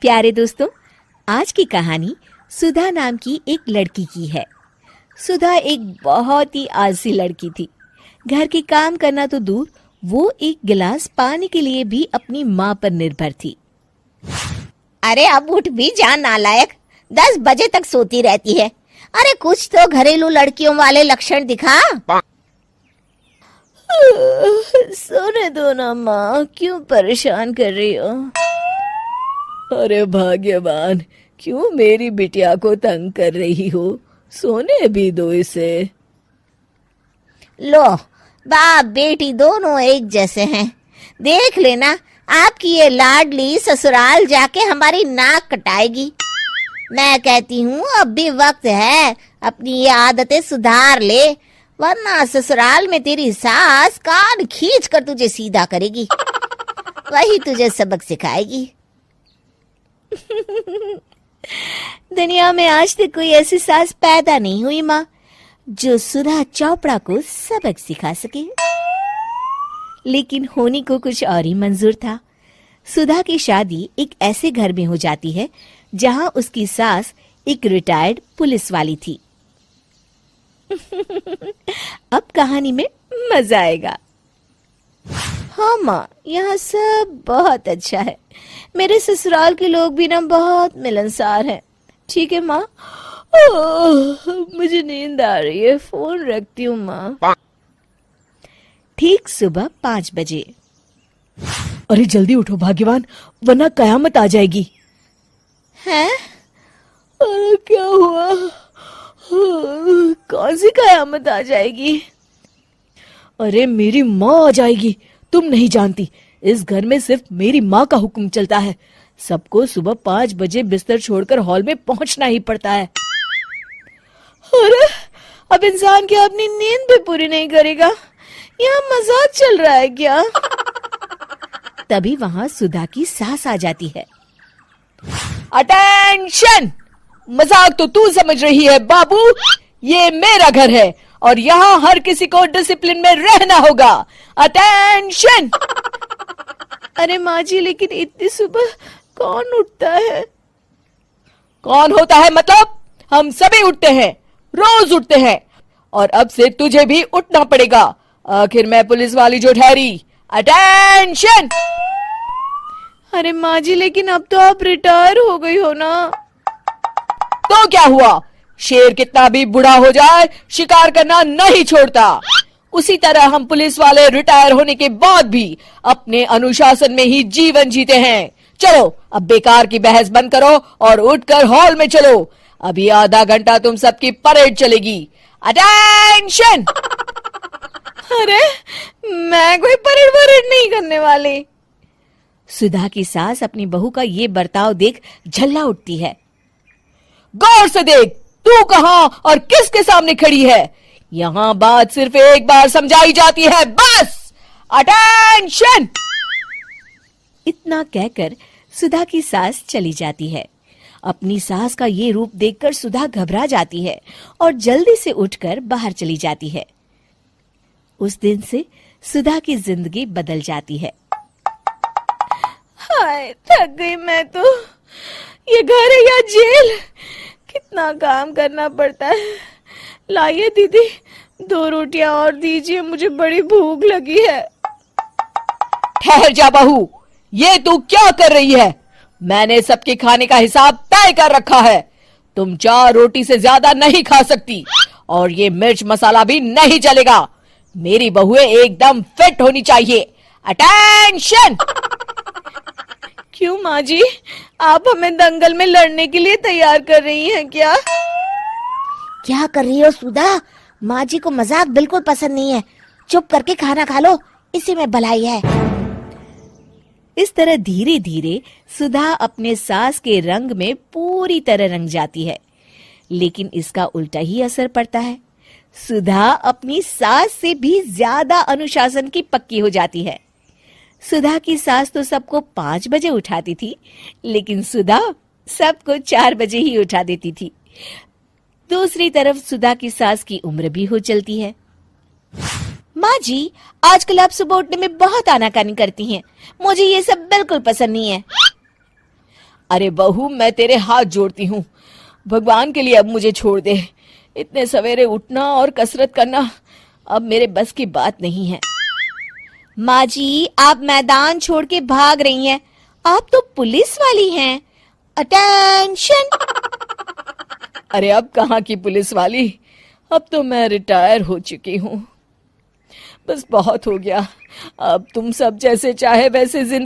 प्यारे दोस्तों, आज की कहानी सुधा नाम की एक लड़की की है। सुधा एक बहुत ही आलसी लड़की थी। घर के काम करना तो दूर, वो एक गिलास पानी के लिए भी अपनी माँ पर निर्भर थी। अरे अब उठ भी जा नालायक, 10 बजे तक सोती रहती है। अरे कुछ तो घरेलू लड़कियों वाले लक्षण दिखा। सोने दो ना माँ, क्यों परेशान कर रही हो? अरे भाग्यवान, क्यों मेरी बिटिया को तंग कर रही हो? सोने भी दो इसे। लो, बाप बेटी दोनों एक जैसे हैं। देख लेना, आपकी ये लाडली ससुराल जाके हमारी नाक कटाएगी। मैं कहती हूँ अब भी वक्त है, अपनी ये आदतें सुधार ले, वरना ससुराल में तेरी सास कान खींच कर तुझे सीधा करेगी। वही तुझे सबक सिखाएगी। दुनिया में आज तक कोई ऐसी सास पैदा नहीं हुई माँ, जो सुधा चोपड़ा को सबक सिखा सके। लेकिन होनी को कुछ और ही मंजूर था। सुधा की शादी एक ऐसे घर में हो जाती है जहां उसकी सास एक रिटायर्ड पुलिस वाली थी। अब कहानी में मजा आएगा। हाँ माँ, यहाँ सब बहुत अच्छा है। मेरे ससुराल के लोग भी ना बहुत मिलनसार हैं। ठीक है माँ, मुझे नींद आ रही है, फोन रखती हूँ माँ। ठीक सुबह 5 बजे। अरे जल्दी उठो भाग्यवान, वरना कयामत आ जाएगी। हैं? अरे क्या हुआ? कौन सी कयामत आ जाएगी? अरे मेरी माँ आ जाएगी। तुम नहीं जानती, इस घर में सिर्फ मेरी माँ का हुक्म चलता है। सबको सुबह 5 बजे बिस्तर छोड़कर हॉल में पहुंचना ही पड़ता है। अरे अब इंसान क्या अपनी नींद भी पूरी नहीं करेगा? यहाँ मजाक चल रहा है क्या? तभी वहां सुधा की सास आ जाती है। अटेंशन! मजाक तो तू समझ रही है बाबू, ये मेरा घर है और यहाँ हर किसी को डिसिप्लिन में रहना होगा। अटेंशन! अरे माँ जी, लेकिन इतनी सुबह कौन उठता है? कौन होता है मतलब? हम सभी उठते हैं, रोज उठते हैं, और अब से तुझे भी उठना पड़ेगा। आखिर मैं पुलिस वाली जो ठहरी। अटेंशन! अरे माँ जी, लेकिन अब तो आप रिटायर हो गई हो ना। तो क्या हुआ? शेर कितना भी बूढ़ा हो जाए, शिकार करना नहीं छोड़ता। उसी तरह हम पुलिस वाले रिटायर होने के बाद भी अपने अनुशासन में ही जीवन जीते हैं। चलो अब बेकार की बहस बंद करो और उठकर हॉल में चलो। अभी आधा घंटा तुम सबकी परेड चलेगी। अटेंशन! अरे मैं कोई परेड नहीं करने वाली। सुधा की सास अपनी बहू का ये बर्ताव देख झल्ला उठती है। गौर से देख, तू कहां और किसके सामने खड़ी है? यहां बात सिर्फ एक बार समझाई जाती है, बस। अटेंशन! इतना कहकर सुधा की सास चली जाती है। अपनी सास का ये रूप देखकर सुधा घबरा जाती है और जल्दी से उठकर बाहर चली जाती है। उस दिन से सुधा की जिंदगी बदल जाती है। हाय, थक गई मैं तो। ये घर है या जेल? कितना काम करना पड़ता है। लाइए दीदी, 2 रोटियां और दीजिए, मुझे बड़ी भूख लगी है। ठहर जा बहू, ये तू क्या कर रही है? मैंने सबके खाने का हिसाब तय कर रखा है। तुम 4 रोटी से ज्यादा नहीं खा सकती और ये मिर्च मसाला भी नहीं चलेगा। मेरी बहुएं एकदम फिट होनी चाहिए। अटेंशन! क्यों माँ जी, आप हमें दंगल में लड़ने के लिए तैयार कर रही हैं क्या? क्या कर रही हो सुधा? माँ जी को मजाक बिल्कुल पसंद नहीं है। चुप करके खाना खा लो, इसी में भलाई है। इस तरह धीरे धीरे सुधा अपने सास के रंग में पूरी तरह रंग जाती है, लेकिन इसका उल्टा ही असर पड़ता है। सुधा अपनी सास से भी ज्यादा अनुशासन की पक्की हो जाती है। सुधा की सास तो सबको 5 बजे उठाती थी, लेकिन सुधा सबको 4 बजे ही उठा देती थी। दूसरी तरफ सुधा की सास की उम्र भी हो चलती है। माँ जी, आजकल आप सुबह उठने में बहुत आनाकानी करती हैं। मुझे ये सब बिल्कुल पसंद नहीं है। अरे बहू, मैं तेरे हाथ जोड़ती हूँ, भगवान के लिए अब मुझे छोड़ दे। इतने सवेरे उठना और कसरत करना अब मेरे बस की बात नहीं है। माँ जी, आप मैदान छोड़ के भाग रही हैं। आप तो पुलिस वाली हैं। अटेंशन। अरे अब कहाँ की पुलिस वाली, अब तो मैं रिटायर हो चुकी हूँ। बस बहुत हो गया, अब तुम सब जैसे चाहे वैसे जिंदगी